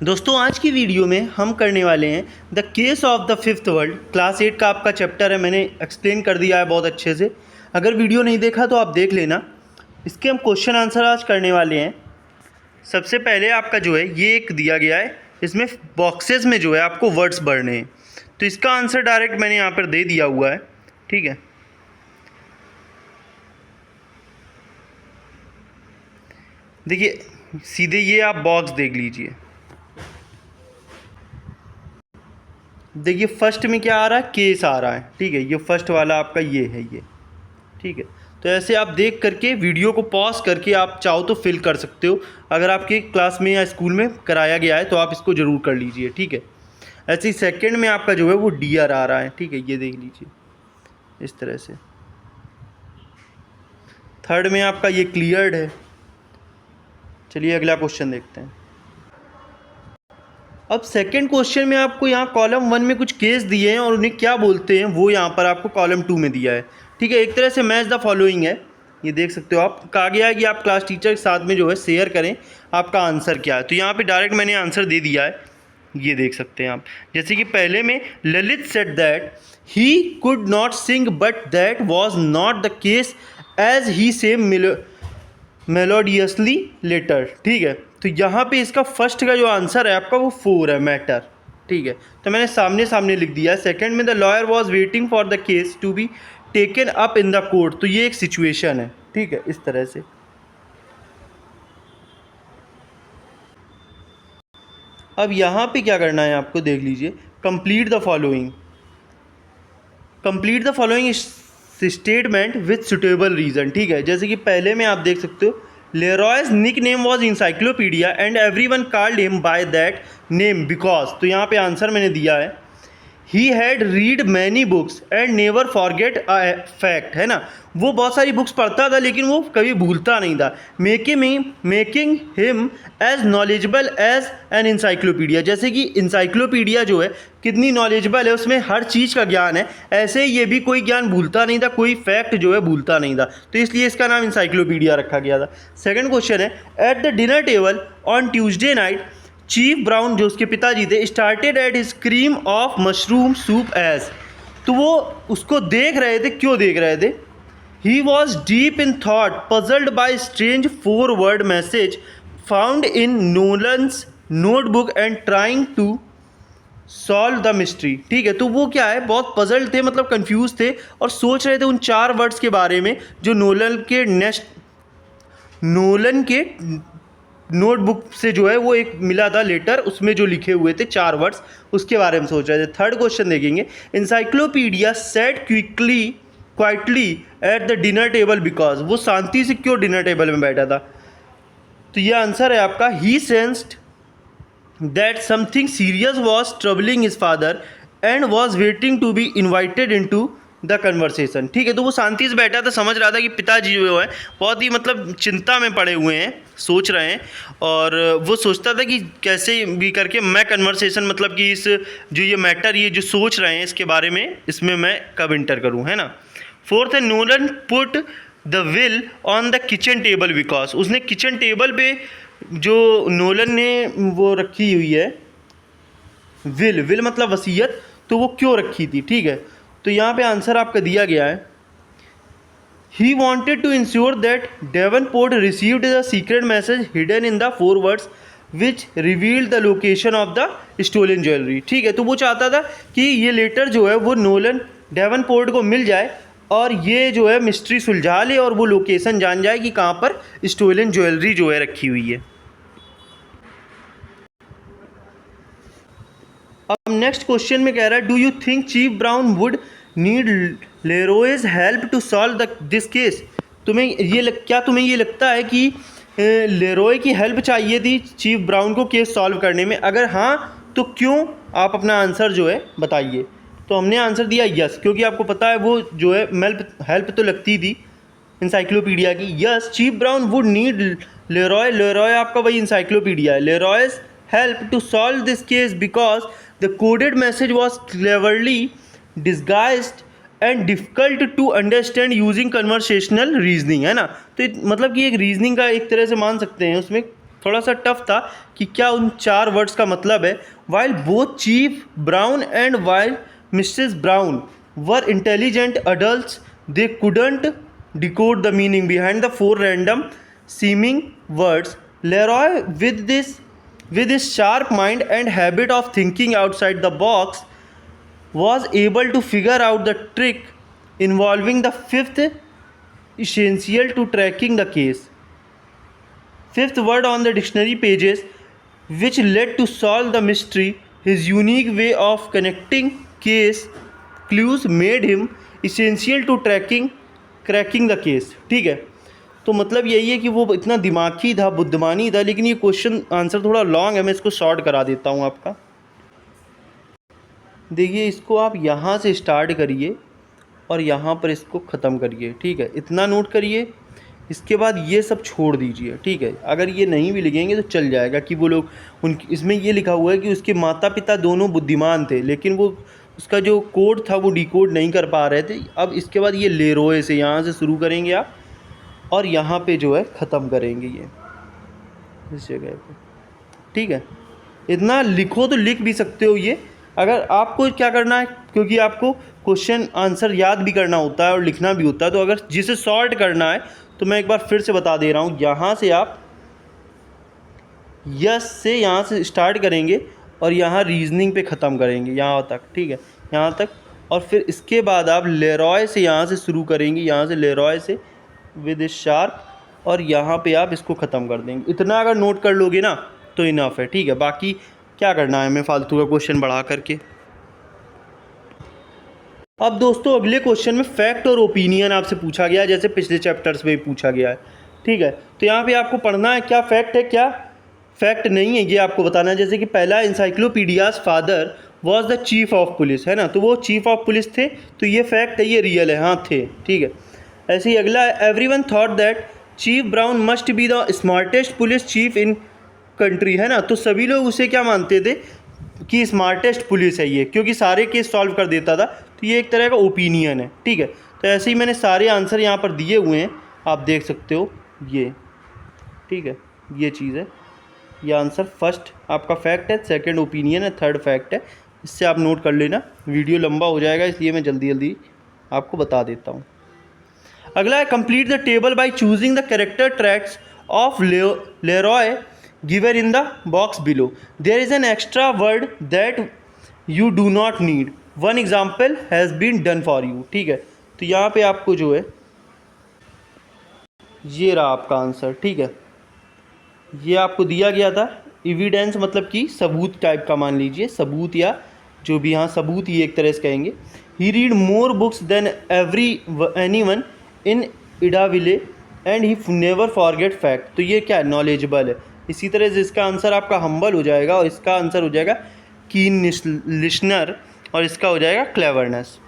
दोस्तों आज की वीडियो में हम करने वाले हैं the case of the fifth world. Class 8 का आपका चैप्टर है, मैंने एक्सप्लेन कर दिया है बहुत अच्छे से। अगर वीडियो नहीं देखा तो आप देख लेना। इसके हम क्वेश्चन आंसर आज करने वाले हैं। सबसे पहले आपका जो है ये एक दिया गया है, इसमें बॉक्सेस में जो है आपको वर्ड्स भरने हैं। तो इसका आंसर डायरेक्ट मैंने यहाँ पर दे दिया हुआ है, ठीक है। देखिए सीधे ये आप बॉक्स देख लीजिए। देखिए फर्स्ट में क्या आ रहा है, केस आ रहा है, ठीक है। ये फर्स्ट वाला आपका ये है, ये ठीक है। तो ऐसे आप देख करके वीडियो को पॉज करके आप चाहो तो फिल कर सकते हो। अगर आपके क्लास में या स्कूल में कराया गया है तो आप इसको ज़रूर कर लीजिए, ठीक है। ऐसे ही सेकंड में आपका जो है वो डियर आ रहा है, ठीक है, ये देख लीजिए इस तरह से। थर्ड में आपका ये क्लियर्ड है। चलिए अगला क्वेश्चन देखते हैं। अब सेकंड क्वेश्चन में आपको यहाँ कॉलम 1 में कुछ केस दिए हैं और उन्हें क्या बोलते हैं वो यहाँ पर आपको कॉलम 2 में दिया है, ठीक है। एक तरह से मैच द फॉलोइंग है, ये देख सकते हो आप। कहा गया है कि आप क्लास टीचर के साथ में जो है शेयर करें आपका आंसर क्या है। तो यहाँ पे डायरेक्ट मैंने आंसर दे दिया है, ये देख सकते हैं आप। जैसे कि पहले में Lalit said that he could not sing but that was not the case as he same melodiously later, ठीक है। तो यहाँ पे इसका फर्स्ट का जो आंसर है आपका वो 4 है, मैटर, ठीक है। तो मैंने सामने सामने लिख दिया है। सेकंड में the lawyer was waiting for the case to be taken up in the court, तो ये एक सिचुएशन है, ठीक है, इस तरह से। अब यहाँ पे क्या करना है आपको, देख लीजिए। Complete the following, complete the following statement with suitable reason, ठीक है। जैसे कि पहले में आप देख सकते हो, Leroy's nickname was encyclopedia and everyone called him by that name because, तो यहाँ पे आंसर मैंने दिया है he had read many books and never forget a fact, है ना। वो बहुत सारी बुक्स पढ़ता था लेकिन वो कभी भूलता नहीं था। Making him as knowledgeable as an encyclopedia, जैसे कि इंसाइक्लोपीडिया जो है कितनी नॉलेजेबल है, उसमें हर चीज़ का ज्ञान है। ऐसे ये भी कोई ज्ञान भूलता नहीं था, कोई फैक्ट जो है भूलता नहीं था, तो इसलिए इसका नाम इंसाइक्लोपीडिया रखा गया था। सेकंड क्वेश्चन है, at the dinner table on Tuesday night chief Brown, जो उसके पिताजी थे, started at his cream of mushroom soup as, तो वो उसको देख रहे थे, क्यों देख रहे थे। He was deep in thought puzzled by strange 4 word message found in Nolan's notebook and trying to solve the mystery, ठीक है। तो वो क्या है, बहुत पजल्ड थे, मतलब कंफ्यूज थे और सोच रहे थे उन 4 वर्ड्स के बारे में जो नोलन के नोटबुक से जो है वो एक मिला था लेटर, उसमें जो लिखे हुए थे 4 वर्ड्स, उसके बारे में सोच रहे थे। थर्ड क्वेश्चन देखेंगे, encyclopedia set quietly eight the dinner table because, वो शांति से क्यों डिनर टेबल में बैठा था। तो ये आंसर है आपका, he sensed that something serious was troubling his father and was waiting to be invited in to the conversation, ठीक है। तो वो शांति से बैठा था, समझ रहा था कि पिताजी जो है बहुत ही मतलब चिंता में पड़े हुए हैं, सोच रहे हैं, और वो सोचता था कि कैसे भी करके मैं कन्वर्सेशन, मतलब कि इस जो ये मैटर, ये जो सोच रहे हैं इसके बारे में, इसमें मैं कब इंटर करूं, है ना। फोर्थ है, Nolan put the will on the kitchen table because, उसने किचन टेबल पे जो नोलन ने वो रखी हुई है विल मतलब वसीयत, तो वो क्यों रखी थी, ठीक है। तो यहाँ पे आंसर आपका दिया गया है, he wanted to ensure that Davenport received the secret message hidden in the 4 words which revealed the location of the stolen jewellery, ठीक है। तो वो चाहता था कि ये लेटर जो है वो नोलन डेवनपोर्ट को मिल जाए और ये जो है मिस्ट्री सुलझा ले और वो लोकेशन जान जाए कि कहाँ पर स्टोलन ज्वेलरी जो है रखी हुई है। अब नेक्स्ट क्वेश्चन में कह रहा है, do you think chief Brown would need Leroy's help to solve this case, क्या तुम्हें ये लगता है कि लेरोय की हेल्प चाहिए थी चीफ ब्राउन को केस सॉल्व करने में। अगर हाँ तो क्यों, आप अपना आंसर जो है बताइए। तो हमने आंसर दिया यस, क्योंकि आपको पता है वो जो है हेल्प तो लगती थी इंसाइक्लोपीडिया की। Yes, chief Brown would need Leroy आपका वही इंसाइक्लोपीडिया है, Leroy's help to solve this case because the coded message was cleverly disguised and difficult to understand using conversational reasoning, है ना। तो मतलब कि एक रीजनिंग का एक तरह से मान सकते हैं, उसमें थोड़ा सा टफ था कि क्या उन 4 वर्ड्स का मतलब है। While both chief brown and while Mrs brown were intelligent adults they couldn't decode the meaning behind the 4 random seeming words. Leroy, with his sharp mind and habit of thinking outside the box, was able to figure out the trick involving the fifth essential to tracking the case. Fifth word on the dictionary pages, which led to solve the mystery. His unique way of connecting case clues made him essential to cracking the case. ठीक है, तो मतलब यही है कि वो इतना दिमागी था, बुद्धिमानी था, लेकिन ये क्वेश्चन आंसर थोड़ा लॉन्ग है, मैं इसको शॉर्ट करा देता हूँ आपका। देखिए, इसको आप यहाँ से स्टार्ट करिए और यहाँ पर इसको ख़त्म करिए। ठीक है, इतना नोट करिए, इसके बाद ये सब छोड़ दीजिए। ठीक है, अगर ये नहीं भी लिखेंगे तो चल जाएगा कि वो लोग इसमें ये लिखा हुआ है कि उसके माता पिता दोनों बुद्धिमान थे, लेकिन वो उसका जो कोड था वो डिकोड नहीं कर पा रहे थे। अब इसके बाद ये लेरोय से यहाँ से शुरू करेंगे आप और यहाँ पे जो है ख़त्म करेंगे ये इस जगह पे। ठीक है, इतना लिखो तो लिख भी सकते हो ये। अगर आपको क्या करना है, क्योंकि आपको क्वेश्चन आंसर याद भी करना होता है और लिखना भी होता है, तो अगर जिसे सॉर्ट करना है तो मैं एक बार फिर से बता दे रहा हूँ। यहाँ से आप यस से यहाँ से स्टार्ट करेंगे और यहाँ रीजनिंग पे ख़त्म करेंगे यहाँ तक। ठीक है, यहाँ तक, और फिर इसके बाद आप लेरॉय से यहाँ से शुरू करेंगे, यहाँ से लेरॉय से विद शार्प, और यहाँ पे आप इसको ख़त्म कर देंगे। इतना अगर नोट कर लोगे ना तो इनफ है। ठीक है, बाकी क्या करना है हमें फालतू का क्वेश्चन बढ़ा करके। अब दोस्तों अगले क्वेश्चन में फैक्ट और ओपिनियन आपसे पूछा गया है, जैसे पिछले चैप्टर्स में भी पूछा गया है। ठीक है, तो यहाँ पे आपको पढ़ना है क्या फैक्ट है क्या फैक्ट नहीं है, ये आपको बताना है। जैसे कि पहला, encyclopedia's father was the chief of police, है ना, तो वो चीफ ऑफ पुलिस थे, तो ये फैक्ट है, ये रियल है, हाँ थे। ठीक है, ऐसे ही अगला है, everyone thought that chief brown must be the smartest police chief in country, है ना, तो सभी लोग उसे क्या मानते थे कि स्मार्टेस्ट पुलिस है ये, क्योंकि सारे केस सॉल्व कर देता था। तो ये एक तरह का ओपिनियन है। ठीक है, तो ऐसे ही मैंने सारे आंसर यहाँ पर दिए हुए हैं, आप देख सकते हो ये। ठीक है, ये चीज़ है, ये आंसर फर्स्ट आपका फैक्ट है, सेकंड ओपिनियन है, थर्ड फैक्ट है। इससे आप नोट कर लेना, वीडियो लंबा हो जाएगा इसलिए मैं जल्दी जल्दी आपको बता देता हूँ। अगला है, complete the table by choosing the character traits of Leroy given in the box below. There is an extra word that you do not need, one example has been done for you. ठीक है, तो यहाँ पे आपको जो है ये रहा आपका आंसर। ठीक है, ये आपको दिया गया था, एविडेंस मतलब कि सबूत टाइप का, मान लीजिए सबूत या जो भी, हाँ सबूत ही एक तरह से कहेंगे। He read more books than anyone in Idaville and he never forget fact, तो ये क्या है, नॉलेजेबल है। इसी तरह से इसका आंसर आपका हम्बल हो जाएगा, और इसका आंसर हो जाएगा कीन लिसनर, और इसका हो जाएगा क्लेवरनेस।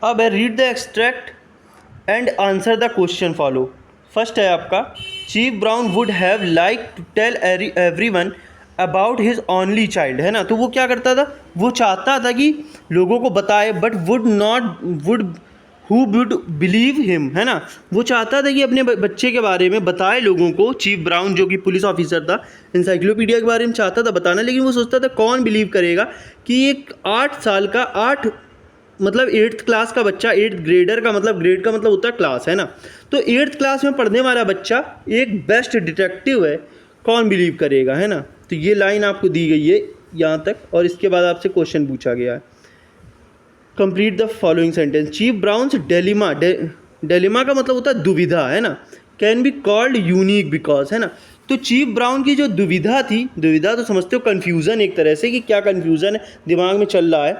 अब है, read the extract and answer the question follow. First है आपका, chief Brown would have like to tell everyone about his only child, है ना, तो वो क्या करता था, वो चाहता था कि लोगों को बताए, but who would believe him, है ना, वो चाहता था कि अपने बच्चे के बारे में बताए लोगों को। चीफ ब्राउन जो कि पुलिस ऑफिसर था, इंसाइक्लोपीडिया के बारे में चाहता था बताना, लेकिन वो सोचता था कौन बिलीव करेगा कि एक 8 साल का, 8 मतलब 8th क्लास का बच्चा, 8th ग्रेडर का मतलब, ग्रेड का मतलब होता है क्लास, है ना, तो 8th क्लास में पढ़ने वाला बच्चा एक बेस्ट डिटेक्टिव है, कौन बिलीव करेगा, है ना। तो ये लाइन आपको दी गई है यहाँ तक, और इसके बाद आपसे क्वेश्चन पूछा गया है, complete the following sentence. Chief Brown's dilemma, dilemma का मतलब होता है दुविधा, है ना, can be called unique because, है ना, तो चीफ ब्राउन की जो दुविधा थी, दुविधा तो समझते हो कन्फ्यूज़न एक तरह से, कि क्या कन्फ्यूज़न है दिमाग में चल रहा है,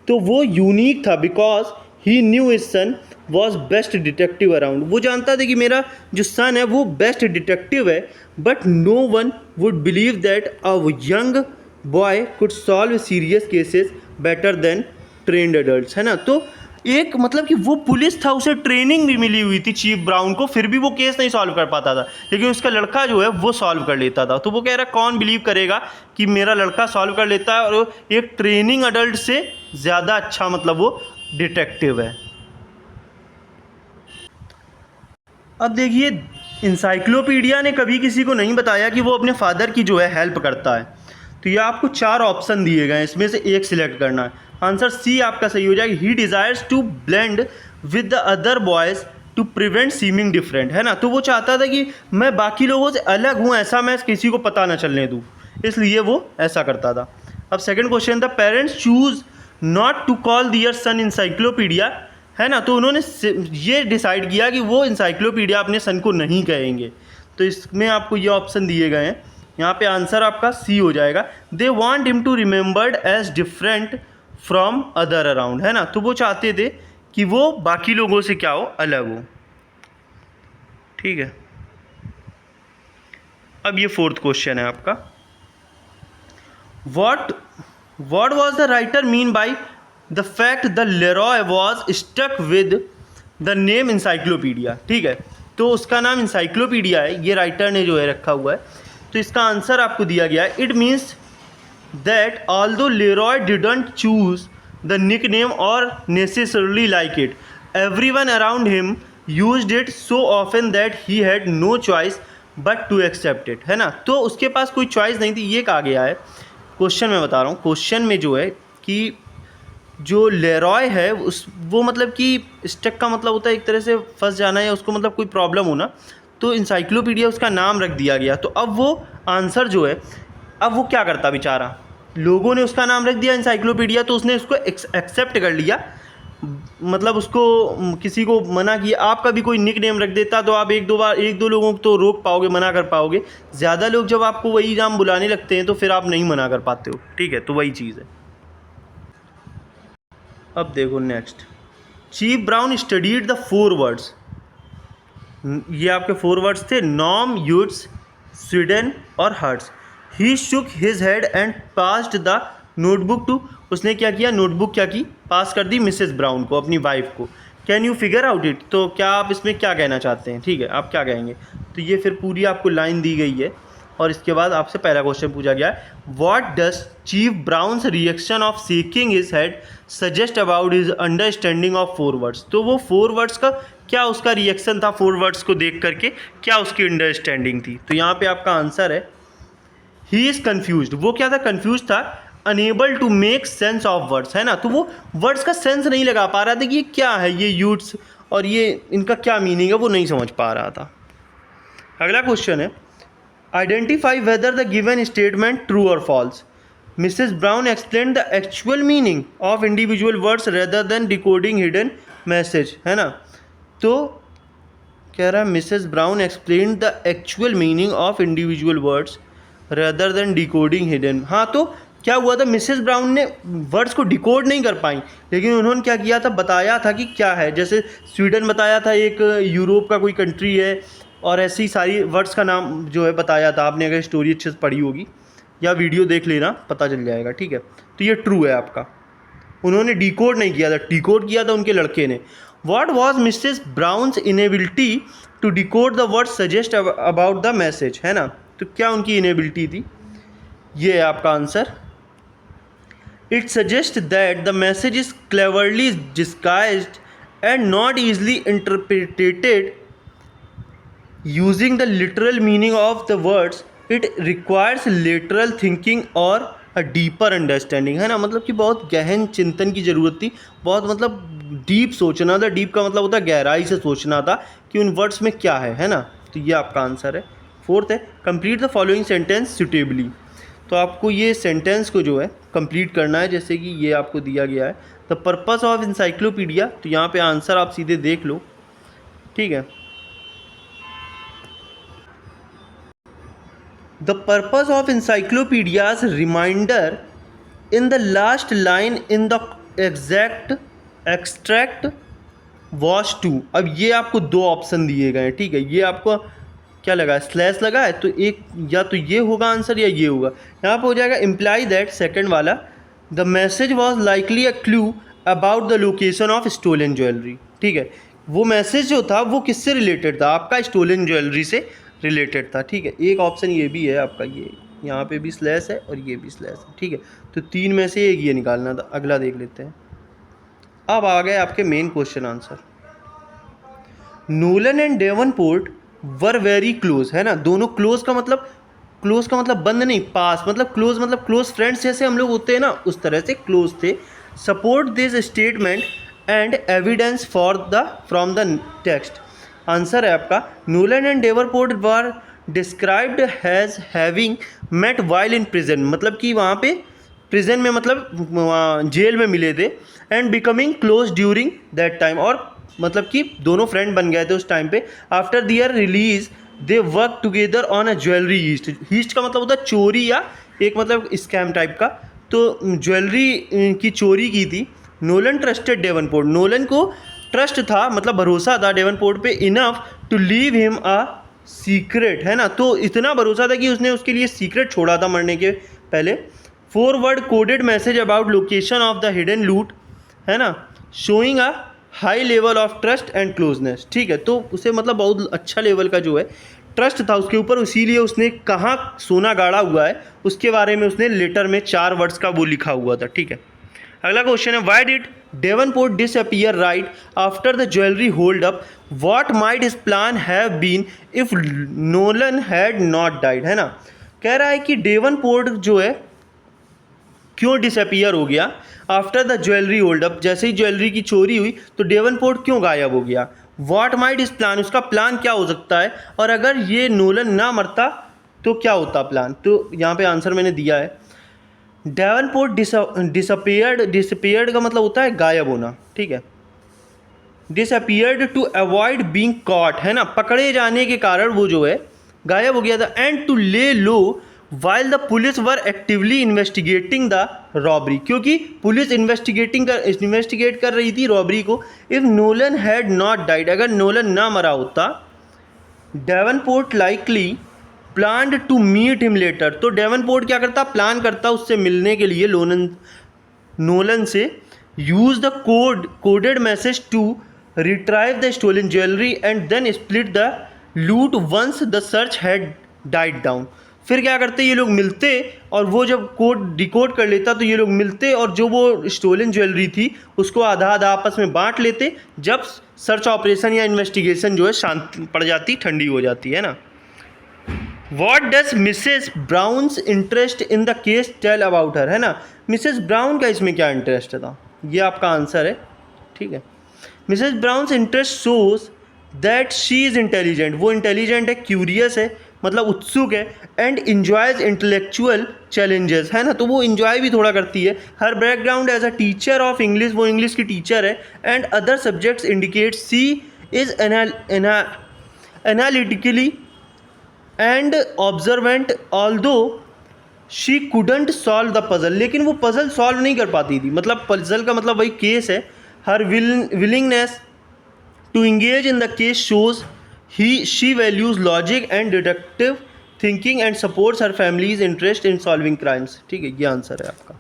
तो वो यूनिक था because he knew his son was best detective around, वो जानता था कि मेरा जो सन है वो बेस्ट डिटेक्टिव है, but no one would believe that a young boy could solve serious cases better than trained adults, है ना, तो एक मतलब कि वो पुलिस था, उसे ट्रेनिंग भी मिली हुई थी चीफ ब्राउन को, फिर भी वो केस नहीं सॉल्व कर पाता था, लेकिन उसका लड़का जो है वो सॉल्व कर लेता था। तो वो कह रहा है कौन बिलीव करेगा कि मेरा लड़का सॉल्व कर लेता है, और एक ट्रेनिंग अडल्ट से ज़्यादा अच्छा मतलब वो डिटेक्टिव है। अब देखिए इंसाइक्लोपीडिया ने कभी किसी को नहीं बताया कि वो अपने फादर की जो है हेल्प करता है। तो ये आपको 4 ऑप्शन दिए गए हैं, इसमें से एक सिलेक्ट करना है। आंसर सी आपका सही हो जाएगा। He desires to blend with the other boys to prevent seeming different, है ना। तो वो चाहता था कि मैं बाकी लोगों से अलग हूँ, ऐसा मैं किसी को पता ना चलने दूँ, इसलिए वो ऐसा करता था। अब सेकंड क्वेश्चन था, parents choose not to call their son encyclopedia, है ना। तो उन्होंने ये डिसाइड किया कि वो इंसाइक्लोपीडिया अपने सन को नहीं कहेंगे। तो इसमें आपको ये ऑप्शन दिए गए हैं, यहाँ पे आंसर आपका सी हो जाएगा। They want him to remembered as different from other around, है ना। तो वो चाहते थे कि वो बाकी लोगों से क्या हो, अलग हो। ठीक है, अब ये फोर्थ क्वेश्चन है आपका। What was the writer mean by the fact the Leroy was stuck with the name encyclopedia? ठीक है, तो उसका नाम इंसाइक्लोपीडिया है, ये राइटर ने जो है रखा हुआ है। तो इसका आंसर आपको दिया गया है। It means that although Leroy didn't choose the nickname or necessarily like it, everyone around him used it so often that he had no choice but to accept it, है ना। तो उसके पास कोई choice नहीं थी, ये कहा गया है। क्वेश्चन मैं बता रहा हूँ, क्वेश्चन में जो है कि जो लेरॉय है वो मतलब कि स्टक का मतलब होता है एक तरह से फंस जाना या उसको मतलब कोई प्रॉब्लम होना, तो इंसाइक्लोपीडिया उसका नाम रख दिया गया। तो अब वो आंसर जो है, अब वो क्या करता बेचारा, लोगों ने उसका नाम रख दिया इंसाइक्लोपीडिया, तो उसने उसको एक्सेप्ट कर लिया, मतलब उसको किसी को मना किया। आप कभी कोई निक नेम रख देता तो आप एक दो लोगों को तो रोक पाओगे, मना कर पाओगे। ज़्यादा लोग जब आपको वही नाम बुलाने लगते हैं तो फिर आप नहीं मना कर पाते हो। ठीक है, तो वही चीज़ है। अब देखो next, chief Brown studied the 4 words. ये आपके 4 वर्ड्स थे, नॉम, यूट्स, स्वीडन और hurts. He shook his head and passed the notebook to, उसने क्या किया, नोटबुक क्या की, पास कर दी मिसेस ब्राउन को, अपनी वाइफ को। Can you figure out it, तो क्या आप इसमें क्या कहना चाहते हैं, ठीक है, आप क्या कहेंगे। तो ये फिर पूरी आपको लाइन दी गई है और इसके बाद आपसे पहला क्वेश्चन पूछा गया है, what does chief Brown's reaction of shaking his head suggest about his understanding of 4 words. तो वो 4 वर्ड्स का क्या उसका रिएक्शन था, 4 वर्ड्स को देख करके क्या उसकी अंडरस्टैंडिंग थी। तो यहाँ पे आपका आंसर है, ही इज़ कन्फ्यूज्ड। वो क्या था, कन्फ्यूज था। Unable to make sense of words, है ना। तो वो वर्ड्स का सेंस नहीं लगा पा रहा था कि ये क्या है, ये यूट्स और ये इनका क्या मीनिंग है, वो नहीं समझ पा रहा था। अगला क्वेश्चन है, identify whether the given statement true or false. Mrs Brown explain the actual meaning of individual words rather than decoding hidden message, है ना। तो कह रहा है Mrs Brown explain the actual meaning of individual words rather than decoding hidden. हाँ, तो क्या हुआ था, मिसेस ब्राउन ने वर्ड्स को डिकोड नहीं कर पाई, लेकिन उन्होंने क्या किया था, बताया था कि क्या है। जैसे स्वीडन बताया था, एक यूरोप का कोई कंट्री है, और ऐसी सारी वर्ड्स का नाम जो है बताया था। आपने अगर स्टोरी अच्छे से पढ़ी होगी या वीडियो देख लेना, पता चल जाएगा। ठीक है, तो ये ट्रू है आपका। उन्होंने डिकोड नहीं किया था, डिकोड किया था उनके लड़के ने। What was Mrs Brown's inability to decode the word suggest about the message, है ना। तो क्या उनकी इनेबिलिटी थी, ये है आपका answer. It suggest that the message is cleverly disguised and not easily interpreted using the literal meaning of the words. It requires literal thinking और अ डीपर अंडरस्टैंडिंग, है ना। मतलब कि बहुत गहन चिंतन की ज़रूरत थी, बहुत मतलब डीप सोचना था। डीप का मतलब होता है गहराई से सोचना था कि उन वर्ड्स में क्या है ना। तो ये आपका आंसर है। फोर्थ है, complete the following sentence suitably. तो आपको ये सेंटेंस को जो है कंप्लीट करना है, जैसे कि ये आपको दिया गया है, द पर्पस ऑफ इंसाइक्लोपीडिया। तो यहाँ पे आंसर आप सीधे देख लो, ठीक है। The purpose of encyclopedia's reminder in the last line in the exact extract was to. अब ये आपको 2 ऑप्शन दिए गए हैं, ठीक है। ये आपको क्या लगा है, स्लैश लगा है, तो एक या तो ये होगा आंसर या ये होगा। यहाँ पे हो जाएगा इम्प्लाई दैट, सेकंड वाला, the message was likely a clue about the location of stolen jewellery. ठीक है, वो मैसेज जो था वो किससे रिलेटेड था, आपका स्टोलन ज्वेलरी से रिलेटेड था। ठीक है, एक ऑप्शन ये भी है आपका, ये यहाँ पे भी स्लैश है और ये भी स्लैश है। ठीक है, तो 3 में से एक ये निकालना था। अगला देख लेते हैं। अब आ गए आपके main question answer. Nolan and Davenport were very close, है ना। दोनों क्लोज का मतलब बंद नहीं, पास मतलब क्लोज, मतलब क्लोज फ्रेंड्स जैसे हम लोग होते हैं ना, उस तरह से क्लोज थे। Support this statement and evidence from the text. Answer है आपका Nolan and Davenport were described has having met while in prison, मतलब कि वहाँ पे प्रिजन में मतलब वहाँ जेल में मिले थे। And becoming close during that time, और मतलब कि दोनों फ्रेंड बन गए थे उस टाइम पे। After their release they work together on a jewellery heist. Heist का मतलब होता है चोरी या एक मतलब स्कैम टाइप का। तो ज्वेलरी की चोरी की थी। नोलन ट्रस्टेड डेवनपोर्ट, नोलन को ट्रस्ट था मतलब भरोसा था डेवनपोर्ट पे enough to leave him a secret, है ना। तो इतना भरोसा था कि उसने उसके लिए सीक्रेट छोड़ा था मरने के पहले। 4 word coded message about location of the hidden लूट, है ना, showing a high level of trust and closeness. ठीक है, तो उसे मतलब बहुत अच्छा लेवल का जो है ट्रस्ट था उसके ऊपर, इसीलिए उसने कहाँ सोना गाड़ा हुआ है उसके बारे में उसने लेटर में 4 वर्ड्स का वो लिखा हुआ था। ठीक है, अगला क्वेश्चन है why did Davenport disappear right after the jewellery hold up, what might his plan have been if Nolan had not died, है ना। कह रहा है कि डेवनपोर्ट जो है क्यों डिसअपीयर हो गया after the jewellery hold up, जैसे ही ज्वेलरी की चोरी हुई तो डेवनपोर्ट क्यों गायब हो गया। व्हाट माइट इज प्लान, उसका प्लान क्या हो सकता है, और अगर ये नोलन ना मरता तो क्या होता प्लान। तो यहाँ पे आंसर मैंने दिया है। डेवनपोर्ट डिसअपीयर्ड का मतलब होता है गायब होना। ठीक है, disappeared to avoid being caught, है ना, पकड़े जाने के कारण वो जो है गायब हो गया था। And to lay low while the police were actively investigating the robbery, क्योंकि पुलिस इन्वेस्टिगेट कर रही थी रॉबरी को। If Nolan had not died, अगर नोलन ना मरा होता, Davenport likely planned to meet him later, तो डेवनपोर्ट क्या करता, प्लान करता उससे मिलने के लिए नोलन से। Use the coded message to retrieve the stolen jewellery and then split the loot once the search had died down. फिर क्या करते ये लोग मिलते, और वो जब कोड डिकोड कर लेता तो ये लोग मिलते और जो वो स्टोलन ज्वेलरी थी उसको आधा आधा आपस में बांट लेते, जब सर्च ऑपरेशन या इन्वेस्टिगेशन जो है शांत पड़ जाती, ठंडी हो जाती, है ना। What does Mrs Brown's interest in the case tell about her, है ना। मिसेस ब्राउन का इसमें क्या इंटरेस्ट था, ये आपका आंसर है। ठीक है, Mrs Brown's interest shows that she is intelligent, वो इंटेलिजेंट है, क्यूरियस है मतलब उत्सुक है। एंड इंजॉयज इंटेलेक्चुअल चैलेंजेस, है ना, तो वो इंजॉय भी थोड़ा करती है। Her background as a teacher of English, वो इंग्लिश की टीचर है। And other subjects indicate she is analytically and observant although she couldn't solve the puzzle, लेकिन वो पजल सॉल्व नहीं कर पाती थी, मतलब पजल का मतलब वही केस है। Her willingness to engage in the case shows she values logic and deductive thinking and supports her family's interest in solving crimes. ठीक है, ये आंसर है आपका।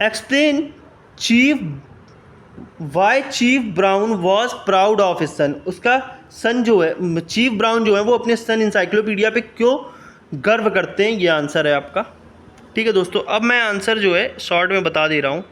Explain why chief Brown was proud of his son, उसका son जो है chief Brown जो है वो अपने सन इंसाइक्लोपीडिया पे क्यों गर्व करते हैं, ये आंसर है आपका। ठीक है दोस्तों, अब मैं आंसर जो है शॉर्ट में बता दे रहा हूँ।